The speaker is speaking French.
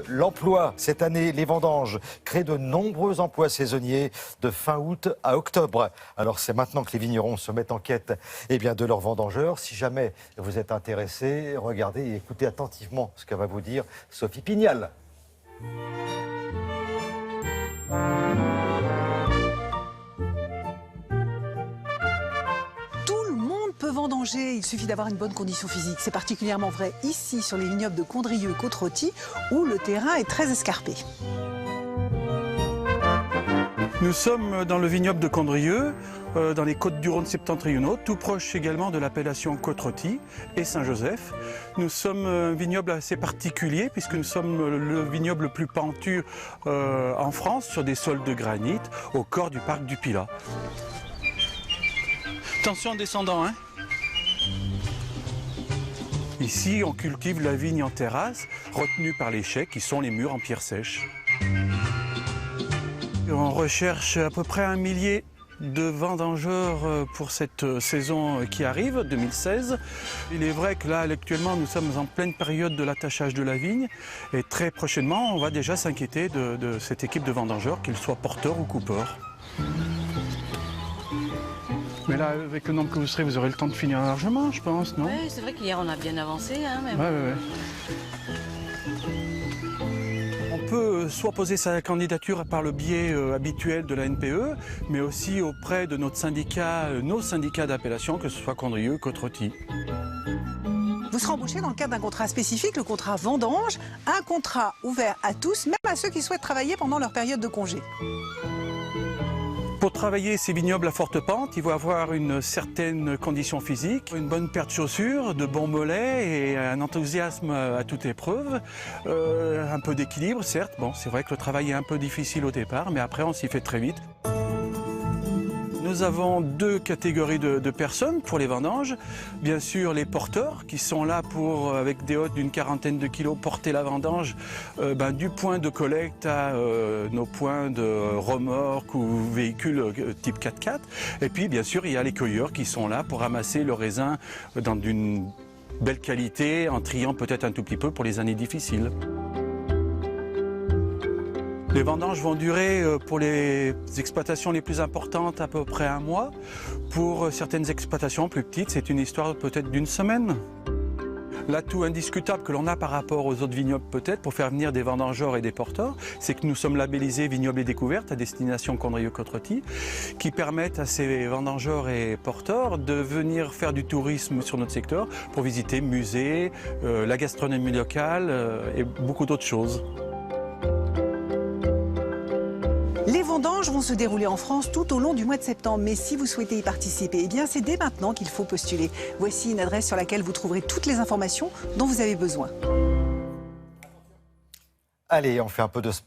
l'emploi. Cette année, les vendanges créent de nombreux emplois saisonniers de fin août à octobre. Alors c'est maintenant que les vignerons se mettent en quête de leurs vendangeurs. Si jamais vous êtes intéressé, regardez et écoutez attentivement ce que va vous dire Sophie Pignal. Vendanger, il suffit d'avoir une bonne condition physique. C'est particulièrement vrai ici sur les vignobles de Condrieu-Côte-Rôtie où le terrain est très escarpé. Nous sommes dans le vignoble de Condrieu, dans les Côtes-du-Rhône septentrionaux, tout proche également de l'appellation Côte-Rôtie et Saint-Joseph. Nous sommes un vignoble assez particulier puisque nous sommes le vignoble le plus pentu en France sur des sols de granit au corps du parc du Pilat. Attention en descendant, hein. Ici, on cultive la vigne en terrasse, retenue par les chais qui sont les murs en pierre sèche. On recherche à peu près 1 millier de vendangeurs pour cette saison qui arrive, 2016. Il est vrai que là, actuellement, nous sommes en pleine période de l'attachage de la vigne et très prochainement, on va déjà s'inquiéter de cette équipe de vendangeurs, qu'ils soient porteurs ou coupeurs. Mais là, avec le nombre que vous serez, vous aurez le temps de finir largement, je pense, non? Oui, c'est vrai qu'hier, on a bien avancé. Hein, mais... Ouais. On peut soit poser sa candidature par le biais habituel de la NPE, mais aussi auprès de notre syndicat, nos syndicats d'appellation, que ce soit Condrieu, Côte-Rôtie. Vous serez embauché dans le cadre d'un contrat spécifique, le contrat vendange, un contrat ouvert à tous, même à ceux qui souhaitent travailler pendant leur période de congé. Pour travailler ces vignobles à forte pente, il faut avoir une certaine condition physique, une bonne paire de chaussures, de bons mollets et un enthousiasme à toute épreuve. Un peu d'équilibre, certes. Bon, c'est vrai que le travail est un peu difficile au départ, mais après on s'y fait très vite. Nous avons 2 catégories de personnes pour les vendanges. Bien sûr, les porteurs qui sont là pour, avec des hôtes d'une quarantaine de kilos, porter la vendange du point de collecte à nos points de remorque ou véhicules type 4x4. Et puis, bien sûr, il y a les cueilleurs qui sont là pour ramasser le raisin dans d'une belle qualité, en triant peut-être un tout petit peu pour les années difficiles. Les vendanges vont durer pour les exploitations les plus importantes à peu près 1 mois. Pour certaines exploitations plus petites, c'est une histoire peut-être d'1 semaine. L'atout indiscutable que l'on a par rapport aux autres vignobles peut-être pour faire venir des vendangeurs et des porteurs, c'est que nous sommes labellisés Vignobles et Découvertes à destination Condrieu-Côte-Rôtie, qui permettent à ces vendangeurs et porteurs de venir faire du tourisme sur notre secteur pour visiter musées, la gastronomie locale et beaucoup d'autres choses. Les vendanges vont se dérouler en France tout au long du mois de septembre. Mais si vous souhaitez y participer, c'est dès maintenant qu'il faut postuler. Voici une adresse sur laquelle vous trouverez toutes les informations dont vous avez besoin. Allez, on fait un peu de sport.